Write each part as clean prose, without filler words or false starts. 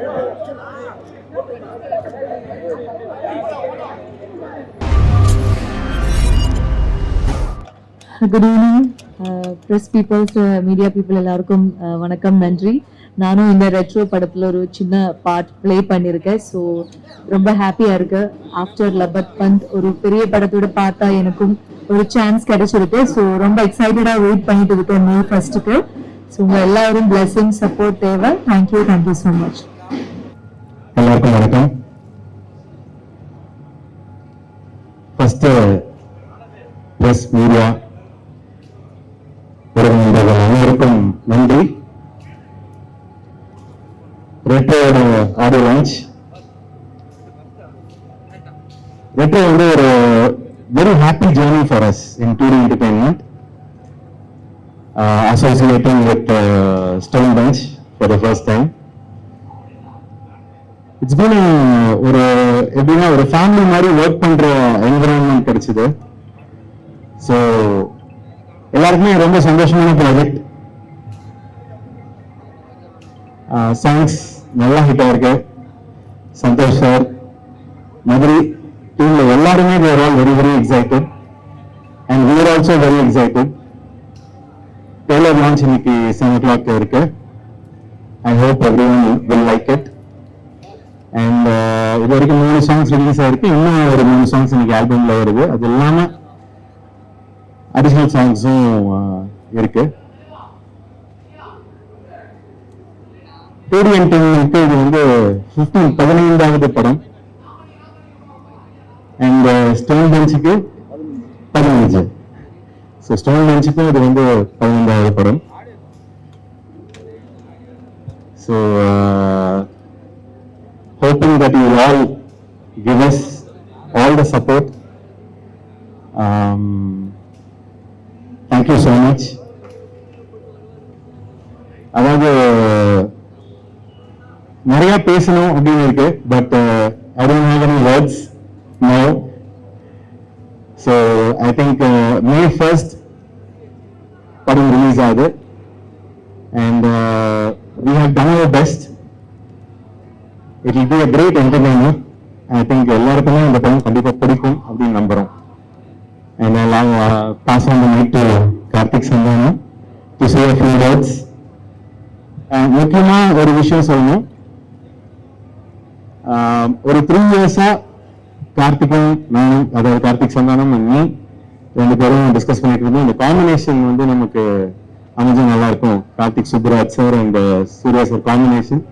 Good evening press peoples, media people எல்லாருக்கும் வணக்கம், நன்றி. நானும் இந்த ரெட்ரோ படத்தில் ஒரு சின்ன பார்ட் ப்ளே பண்ணியிருக்கேன். ஸோ ரொம்ப ஹாப்பியாக இருக்கு. ஆஃப்டர் லபத் பந்த் ஒரு பெரிய படத்தோட பார்த்தா எனக்கும் ஒரு சான்ஸ் கிடைச்சிருக்கு. ஸோ ரொம்ப எக்ஸைட்டடாக வெயிட் பண்ணிட்டு இருக்கேன் மே 1st. ஸோ உங்கள் எல்லாரும் பிளெஸிங் சப்போர்ட் தேவை. Thank you so much. எல்லாருக்கும் வணக்கம். ஃபர்ஸ்ட் பிரஸ் மீடியா உறவினர்கள் அனைவருக்கும் நன்றி. ரெட்ரோட ஆடியோ லான்ச் ரெட்ரோ வந்து ஒரு very happy journey for us in 2D entertainment, associating with stone bench for the first time. It's been ஒரு எப்படின்னா ஒரு ஃபேமிலி மாதிரி ஒர்க் பண்ற என்விரான்மெண்ட் கிடைச்சது. ஸோ எல்லாருக்குமே ரொம்ப சந்தோஷமான ப்ராஜெக்ட். சாங்ஸ் நல்லா ஹிட் ஆயிருக்கு. சந்தோஷ் சார், மதுரை டீம்ல எல்லாருமே they're all very very excited and we are also very excited. Trailer launch இன்னைக்கு 7 o'clock இருக்கு. I hope everyone will like it. And இது வரைக்கும் 3 சாங்ஸ் ரிலீஸ் ஆயிருக்கு. இன்னும் ஒரு 3 சாங்ஸ் இன்னைக்கு ஆல்பம்ல வருது. அது இல்லாம அடிஷனல் சாங்ஸும் இருக்கு. 2D என்டர்டைன்மெண்ட் இது வந்து 15வது படம். அண்ட் ஸ்டோன் பெஞ்சுக்கு 15. ஸோ ஸ்டோன் பெஞ்சுக்கும் இது வந்து 15வது படம். So hoping that you will all give us all the support. Thank you so much. அதாவது நிறைய பேசணும் அப்படின்னு இருக்கு, but I don't have any words now. So I think May 1st படம் ரிலீஸ் ஆகுது. And we have done our best. It will be a great entertainer. I think எல்லாருக்குமே இந்த படம் கண்டிப்பா பிடிக்கும் அப்படின்னு நம்புறோம். And I'll pass on the mic to Karthik Sandhana to say a few words. முக்கியமா ஒரு விஷயம் சொல்லணும். ஒரு 3 years-ஆ கார்த்திக்கும் நானும், அதாவது கார்த்திக் சந்தானம் நீ 2 பேரும் டிஸ்கஸ் பண்ணிட்டு இருந்தோம். இந்த காம்பினேஷன் வந்து நமக்கு அமைஞ்சா நல்லா இருக்கும். Karthik Subbaraj sir and Suriya sir combination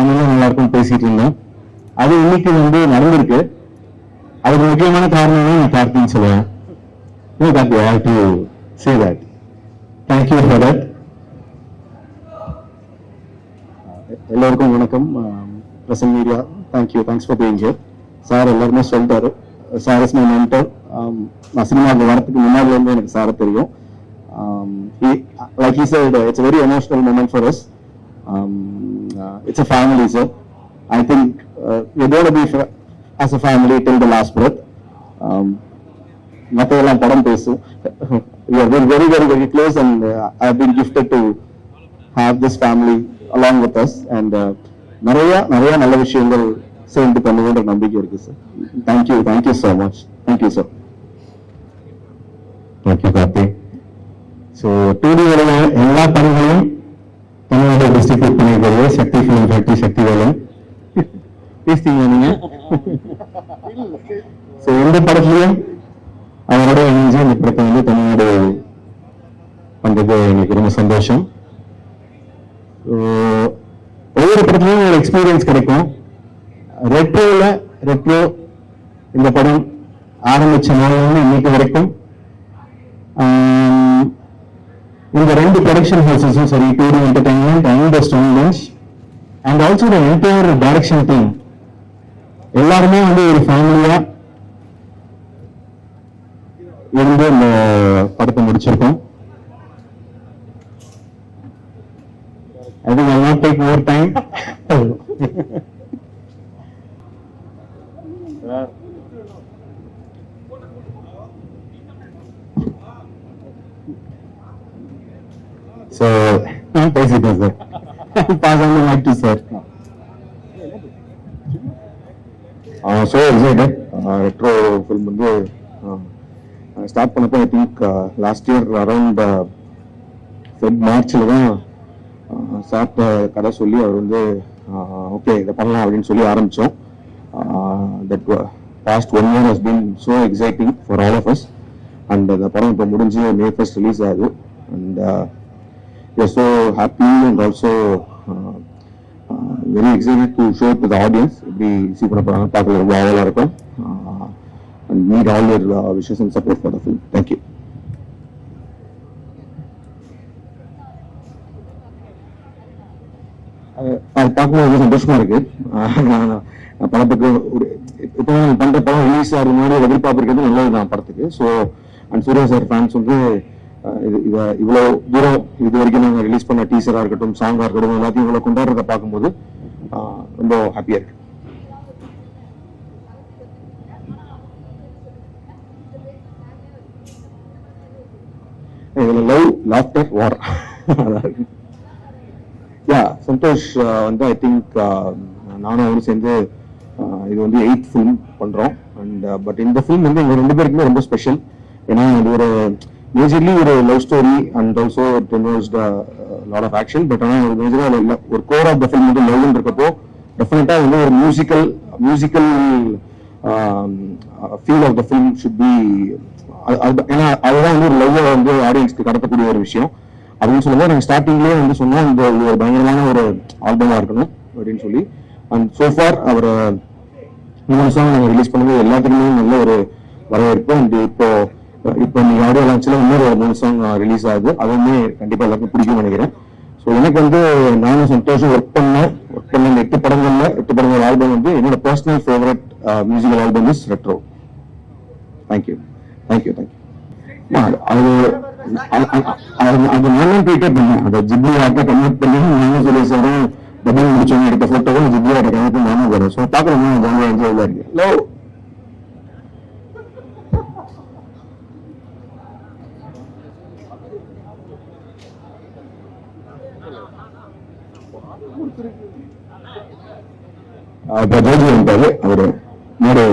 அமைஞ்சா நல்லா இருக்கும் பேசிட்டு இருந்தோம். அது இன்னைக்கு வந்து நடந்திருக்கு. அதுக்கு முக்கியமான காரணம் நான் கார்த்தின்னு சொல்லுவேன். No, that I have to say that. Thank you for that. எல்லாருக்கும் வணக்கம். Press and media, thanks for being here. Sir எல்லாருமே சொல்லிட்டாரு. Sir is my mentor. நான் சினிமாவுக்கு வரதுக்கு முன்னாடி இருந்து எனக்கு சாரை தெரியும். Like he said, it's a very emotional moment for us. It's a family, sir. I think we're going to be as a family till the last breath. மற்றதெல்லாம் படம் பேசும். We are very very very close and I have been gifted to have this family along with us and நிறைய நல்ல விஷயங்கள் சேர்ந்து பண்ணுவோன்ற நம்பிக்கை இருக்கு sir. Thank you so much. Thank you sir. Thank you Karthik. So 2D எல்லா படங்களும் Tamil Nadu distribute பண்ணியிருக்கிறது சக்தி film factory, சக்தி வேலன் பேசிட்டீங்க நீங்க. ஸோ எந்த படத்துலையும் அவரோட இணைஞ்சு இந்த படத்தை வந்து தமிழ்நாடு பண்றது எங்களுக்கு ரொம்ப சந்தோஷம். ஒவ்வொரு படத்துலையும் ஒரு எக்ஸ்பீரியன்ஸ் கிடைக்கும். ரெட்ரோ இந்த படம் ஆரம்பிச்ச நாள்ல இன்னைக்கு வரைக்கும் இந்த 2 ப்ரொடக்ஷன் ஹவுசஸும் சரி, 2D entertainment and the stone bench and also the entire direction team எல்லாருமே வந்து ஒரு ஃபேமிலியா இருந்து இந்த படத்தை முடிச்சிருக்கோம். I think I'll not take more time. So, பேசிட்டேன் sir. Pass on the mic to sir. So excited. Retro film வந்து ஸ்டார்ட் பண்ணப்போ I think last year around மார்ச்சில் தான் சார்ட்ட கதை சொல்லி அவர் வந்து ஓகே இதை பண்ணலாம் அப்படின்னு சொல்லி ஆரம்பித்தோம். That past 1 year has been so exciting for all of us. And the படம் இப்போ முடிஞ்சு May 1st ரிலீஸ் ஆகுது. And we are so happy and also very excited to show it to the audience. இப்படி receive பண்ண போகிறாங்க பார்க்கல ரொம்ப ஆவலாக இருக்கும். And need all your wishes and support for the film. Thank you. அது பார்க்கும்போது ரொம்ப சந்தோஷமா இருக்கு. நான் படத்துக்கு ஒரு இப்போ பண்ற படம் ரிலீஸ் ஆகிற மாதிரி எதிர்பார்ப்பு இருக்கிறது நல்லது தான் படத்துக்கு. So and Suriya sir fans வந்து இவ்வளோ தூரம் இது வரைக்கும் நாங்கள் ரிலீஸ் பண்ண டீசராக இருக்கட்டும், சாங்காக இருக்கட்டும், எல்லாத்தையும் இவ்வளோ கொண்டாடுறத பார்க்கும்போது ரொம்ப ஹாப்பியாக இருக்கு. இதில் லவ், லாஃப்டர், வார் யா சந்தோஷ் வந்து ஐ திங்க் நானும் அவரும் சேர்ந்து இது வந்து 8th ஃபிலிம் பண்றோம். அண்ட் பட் இந்த ஃபிலிம் வந்து எங்க 2 பேருக்குமே ரொம்ப ஸ்பெஷல். ஏன்னா இது ஒரு மேஜர்லி ஒரு love story and also it involves lot of action. But ஆனால் ஒரு மேஜராக ஒரு கோர் ஆஃப் த ஃபிலிம் வந்து லவ்னு இருக்கப்போ டெஃபினட்டா வந்து ஒரு musical feel of the film should be. ஏன்னா அதுதான் வந்து ஒரு லவ்வை வந்து ஆடியன்ஸ்க்கு கடத்தக்கூடிய ஒரு விஷயம் அப்படின்னு சொல்லும்போது நாங்கள் ஸ்டார்டிங்லேயே வந்து சொன்னோம் இந்த ஒரு பயங்கரமான ஒரு ஆல்பமாக இருக்கணும் அப்படின்னு சொல்லி. அண்ட் சோஃபார் அவர் 3 சாங் நாங்கள் ரிலீஸ் பண்ணும்போது எல்லாத்துக்குமே நல்ல ஒரு வரவேற்பு. அண்ட் இப்போ நீங்க ஆடியோ லான்ச்சில் இன்னொரு 3 சாங் ரிலீஸ் ஆகுது. அதுவுமே கண்டிப்பாக எல்லாருக்கும் பிடிக்கும்னு நினைக்கிறேன். ஸோ எனக்கு வந்து நானும் சந்தோஷம் ஒர்க் பண்ண இந்த 8 படங்கள் ஆல்பம் வந்து என்னோட personal favourite musical album is retro. Thank you. அது நானும் ட்வீட்டே பண்ணேன். அதை ஜிப்லி ஆர்ட்டை கன்வெர்ட் பண்ணி நானும் சொல்லி சாரும் டபுள் முடிச்சவங்க எடுத்த போட்டோவும் ஜிப்லி ஆர்ட்டை கன்வெர்ட் பண்ணி நானும் போறேன். ஸோ பார்க்கணும் ஜாலியாக என்ஜாய் இருக்கு. லவ் இப்போ ஜோஜி வந்தாரு. அவரு மேடை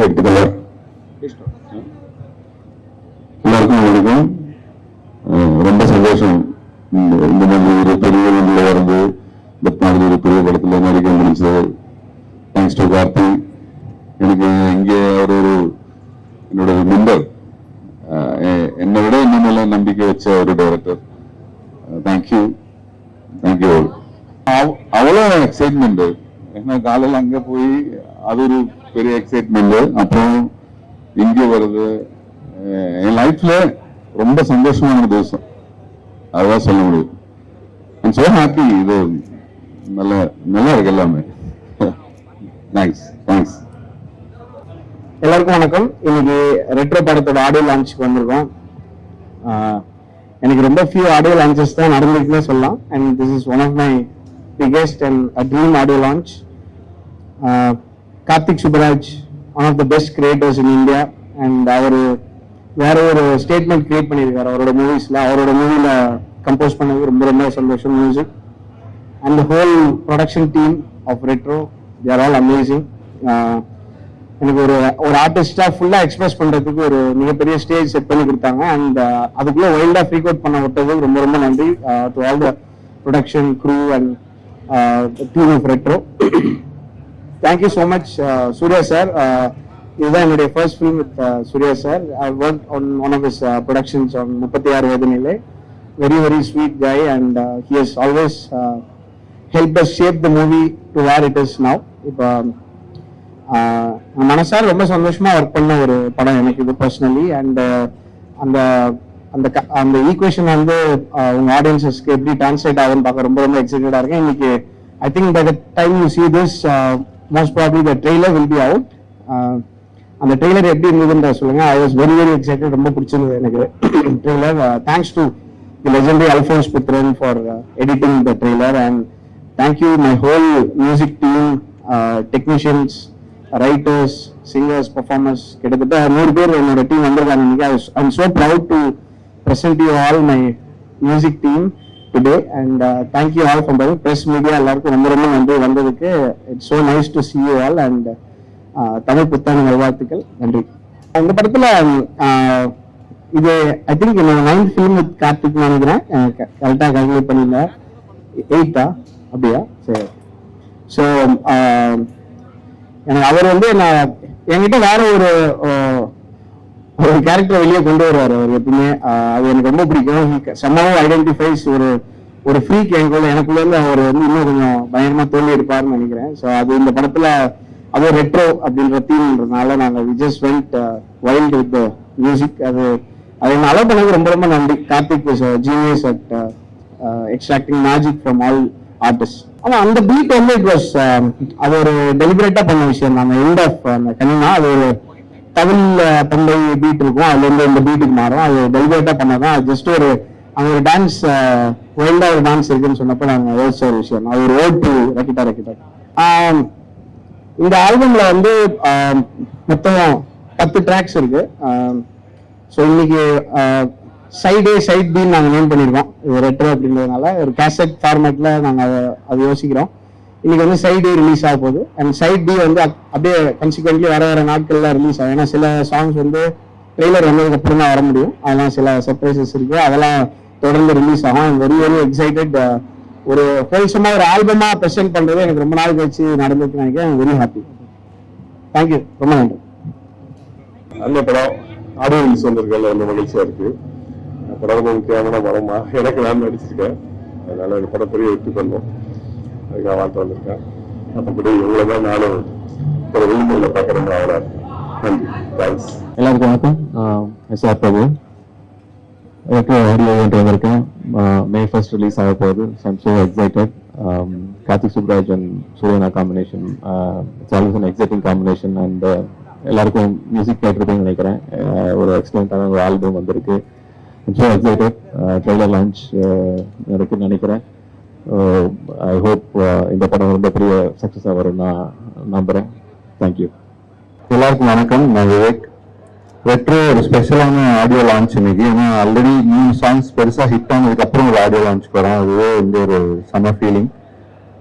எடுத்துக்கலாம். எல்லாருக்கும் வணக்கம். ரொம்ப சந்தோஷம் இந்த மாதிரி ஒரு பெரிய வண்டியில வந்து இந்த மாதிரி ஒரு பெரிய படத்துல நடிக்க முடிஞ்சது. Thanks to Karthi. எனக்கு இங்கே அவர் ஒரு என்னோட மெம்பர், என்னை விட என்ன மேல நம்பிக்கை வச்ச ஒரு டைரக்டர். தேங்க்யூ. அவ்வளோ எக்ஸைட்மெண்ட். ஏன்னா காலையில் அங்க போய் அது ஒரு பெரிய எக்ஸைட்மெண்ட். அப்புறம் இங்கே வருது. என் லைஃப்ல ரொம்ப சந்தோஷமான திவசம், அதுதான் சொல்ல முடியும். I'm so happy. இது நல்லா இருக்கு எல்லாமே. தேங்க்ஸ். எல்லாருக்கும் வணக்கம். இன்னைக்கு ரெட்ரோ படத்தோட ஆடியோ லான்ச்சுக்கு வந்திருக்கோம். எனக்கு ரொம்ப ஃபியூ ஆடியோ லான்ச்சஸ் தான் நடந்திருக்குன்னு சொல்லலாம். And this is one of my biggest and a dream audio launch. Karthik Subbaraj, one of the best creators in India. And அவர் வேற ஒரு ஸ்டேட்மெண்ட் கிரியேட் பண்ணியிருக்காரு அவரோட மூவிஸ்ல. அவரோட மூவில கம்போஸ் பண்ணது ரொம்ப சந்தோஷம். Music and whole production team of Retro, they are all amazing. எனக்கு ஒரு ஆர்டிஸ்டா ஃபுல்லா எக்ஸ்பிரஸ் பண்றதுக்கு ஒரு மிகப்பெரிய ஸ்டேஜ் செட் பண்ணி கொடுத்தாங்க. அண்ட் அதுக்குள்ள வைல்டா ஃப்ரீக் அவுட் பண்ண விட்டதுக்கு ரொம்ப நன்றி to all the production crew and team of Retro. Thank you so much Suriya sir. இதுதான் என்னுடைய first film with Suriya sir. I work on one of his productions on 36 வேதனையிலே. Very sweet guy and he has always help us shape the movie to where it is now. இப்போ மனசார ரொம்ப சந்தோஷமா work பண்ண ஒரு படம் எனக்கு இது பர்சனலி. அண்ட் அந்த ஈக்குவேஷன் வந்து உங்க ஆடியன்ஸஸ்க்கு எப்படி டிரான்ஸ்லேட் ஆகும்னு பார்க்க ரொம்ப எக்ஸைட்டடா இருக்கேன். இன்னைக்கு I think by the time you see this most probably the trailer will be out. அந்த ட்ரெய்லர் எப்படி இருந்ததுன்ற சொல்லுங்க. I was very excited. ரொம்ப பிடிச்சிருந்தது எனக்கு trailer. Thanks to the legendary Alphonse Puthren for editing the trailer. And thank you my whole music team, technicians, writers, singers, performers. கிட்டத்தட்ட 100 பேர் என்னோட டீம் வந்திருக்காங்க இன்னைக்கு. I am so proud to present you all my music team. Today and thank you all from press media எல்லாருக்கும் ரொம்ப ரொம்ப நன்றி வந்ததுக்கு. It's so nice to see you all and Tamil புத்தாண்டு நல்வாழ்த்துக்கள். நன்றி. இந்த படத்துல இது ஐ திங்க் என்னோட 9th ஃபிலிம் வித் கார்த்திக் நினைக்கிறேன். கரெக்டா கால்குலேட் பண்ணிருந்தேன். 8ஆ அப்படியா? சரி. ஸோ எனக்கு அவர் வந்து என்கிட்ட வேற ஒரு கேரக்டர் வெளியே கொண்டு வருவார் அவர் எப்பவுமே. அது எனக்கு ரொம்ப பிடிக்கும். சம்மாவும் ஐடென்டிஃபைஸ் ஒரு ஃப்ரீக் எனக்குள்ள இருந்து அவர் வந்து இன்னும் கொஞ்சம் பயங்கரமா தோல்வி எடுப்பாருன்னு நினைக்கிறேன். ஸோ அது இந்த படத்துல அது ரெட்ரோ அப்படின்ற தீம்ன்றதுனால நாங்கள் we just went wild with music. அது என்ன அலோவ் பண்ணது ரொம்ப ரொம்ப நன்றி. Karthik is genius at extracting magic from all artist. ஆனா அந்த பீட் வந்து இட் வாஸ் அது ஒரு டெலிபரேட்டா பண்ண விஷயம். அந்த எண்ட் ஆஃப் அந்த கனிமா அது ஒரு தமிழ் பண்டை பீட் இருக்கும். அதுல இருந்து இந்த பீட்டுக்கு மாறும். அது டெலிபரேட்டா பண்ணதான். அது ஜஸ்ட் அங்க ஒரு டான்ஸ் வைல்டா ஒரு டான்ஸ் இருக்குன்னு சொன்னப்ப நாங்க யோசிச்ச ஒரு விஷயம். அது ஒரு ஓட் டு ரக்கிட்டா. இந்த ஆல்பம்ல வந்து மொத்தம் 10 ட்ராக்ஸ் இருக்கு. ஸோ இன்னைக்கு சைட் ஏ சைட் பின்னு நாங்கள் நேம் பண்ணியிருக்கோம். இது ரெட்ரோ அப்படின்றதுனால ஒரு கேசட் ஃபார்மேட்ல நாங்கள் அது யோசிக்கிறோம். இன்னைக்கு வந்து சைட் ஏ ரிலீஸ் ஆக போகுது அண்ட் சைட் பி வந்து அப்படியே கன்சிக்வென்ட்லி வேற நாட்கள்ல ரிலீஸ் ஆகும். ஏன்னா சில சாங்ஸ் வந்து ட்ரெய்லர் வந்ததுக்கு அப்புறம் தான் வர முடியும். அதெல்லாம் சில சர்ப்ரைசஸ் இருக்கு. அதெல்லாம் தொடர்ந்து ரிலீஸ் ஆகும். Very very excited. ஒரு ஹோல்சமா ஒரு ஆல்பமா ப்ரெசென்ட் பண்றது எனக்கு ரொம்ப நாள் கழிச்சு நடந்துருக்கு நினைக்கிறேன். Very happy. தேங்க்யூ. ரொம்ப நன்றி. அந்த படம் ஆடியோ ரிலீஸ் வந்திருக்கல ரொம்ப மகிழ்ச்சியா இருக்கு. படம் ரொம்ப முக்கியமான படமா எனக்கு நான் நடிச்சிருக்கேன். அதனால இந்த படம் பெரிய வெற்றி பண்ணும். அதுக்காக வாழ்த்து வந்திருக்கேன். மற்றபடி இவ்வளவுதான் நானும் ஒரு விளிம்புல பார்க்கறேன். அவரா நன்றி. தேங்க்ஸ். எல்லாருக்கும் வணக்கம். எஸ்ஆர் பிரபு ஆடியோ வந்திருக்கேன். May 1st ரிலீஸ் ஆக போகுது. I am so excited. Karthik Subbaraj and சூரியனா combination it's always an exciting combination and எல்லாருக்கும் மியூசிக் கேட்டிருப்பீங்கன்னு நினைக்கிறேன். ஒரு எக்ஸலண்டான ஒரு ஆல்பம் வந்திருக்கு. I am so excited. Trailer launch இருக்குன்னு நினைக்கிறேன். ஐ ஹோப் இந்த படம் ரொம்ப பெரிய சக்ஸஸாக வரும் நான் நம்புறேன். தேங்க்யூ. எல்லாருக்கும் வணக்கம். நான் விவேக். ரெட்ரோ ஒரு ஸ்பெஷலான ஆடியோ லான்ச் இன்னைக்கு. ஏன்னா ஆல்ரெடி 3 சாங்ஸ் பெருசா ஹிட் ஆனதுக்கு அப்புறம் ஒரு ஆடியோ லான்ச் வரோம். அதுவே வந்து ஒரு சம்ம ஃபீலிங்.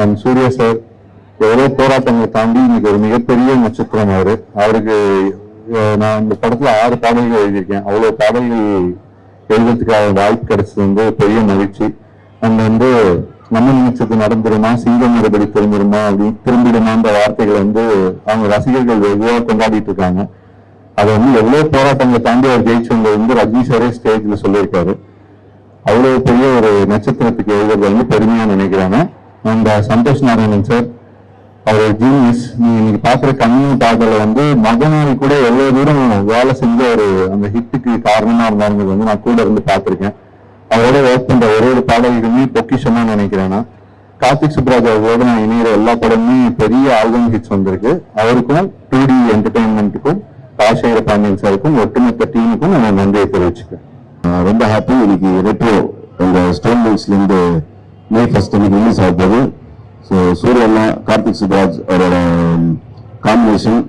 அண்ட் சூர்யா சார் எவ்வளவு போராட்டங்களை தாண்டி இன்னைக்கு ஒரு மிகப்பெரிய நட்சத்திரம் அவருக்கு நான் இந்த படத்துல 6 பாடல்கள் எழுதியிருக்கேன். அவ்வளவு பாடல்கள் எழுதுறதுக்காக வாய்ப்பு கிடைச்சது வந்து பெரிய மகிழ்ச்சி. அண்ட் வந்து நம்ம நினைச்சது நடந்துருமா, சிங்கம் மறுபடி திரும்பிடுமான்ற வார்த்தைகள் வந்து அவங்க ரசிகர்கள் வெகுவாக கொண்டாடிட்டு இருக்காங்க. அதை வந்து எவ்வளவு போராட்டங்களை தாண்டி அவர் ஜெயிச்சு வந்தது வந்து ரஜினி சாரே ஸ்டேஜ்ல சொல்லியிருக்காரு. அவ்வளவு பெரிய ஒரு நட்சத்திரத்துக்கு எழுதுறது வந்து பெருமையா நினைக்கிறாங்க. அந்த சந்தோஷ் நாராயணன் சார் அவர் ஜீனியஸ். நீங்க இன்னைக்கு பாக்குற கண்ணியும் பாக்கல வந்து மகனாரி கூட எவ்வளவு தூரம் வேலை செஞ்ச ஒரு அந்த ஹிட்டுக்கு காரணமா இருந்தாருங்கிறது வந்து நான் கூட இருந்து பார்த்திருக்கேன். அவரோட ஒர்க் பண்ற ஒரு பாடல்களுமே பொக்கிஷமா நினைக்கிறேன்னா கார்த்திக் சுப்ராஜ் அவரோட நான் இணையிற எல்லா படமுமே பெரிய ஆல்பம் ஹிட்ஸ் வந்திருக்கு. அவருக்கும் 2D என்டர்டைன்மெண்ட்டுக்கும் ராஜசேகர பாண்டியன் சாருக்கும் ஒட்டுமொத்த டீமுக்கும் நான் நன்றியை தெரிவிச்சுக்கேன். ரொம்ப ஹாப்பி. இன்னைக்கு ரெட்ரோ எங்க ஸ்டோன் மில்ஸ்ல இருந்து May 1st இன்னைக்கு ரிலீஸ் ஆகுது. ஸோ சூரியண்ணா கார்த்திக் சுப்ராஜ் அவரோட காம்பினேஷன்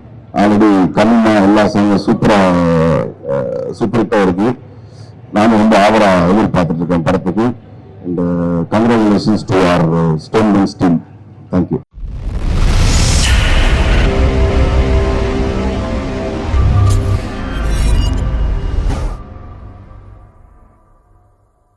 ஆல்ரெடி கண்ணிமா எல்லா சாங்கும் சூப்பர் ஹிட்டா இருக்கு. நானும் ரொம்ப ஆவரா எதிர்பார்த்துட்டு இருக்கேன் படத்துக்கு. And congratulations to our stone mills team. Thank you.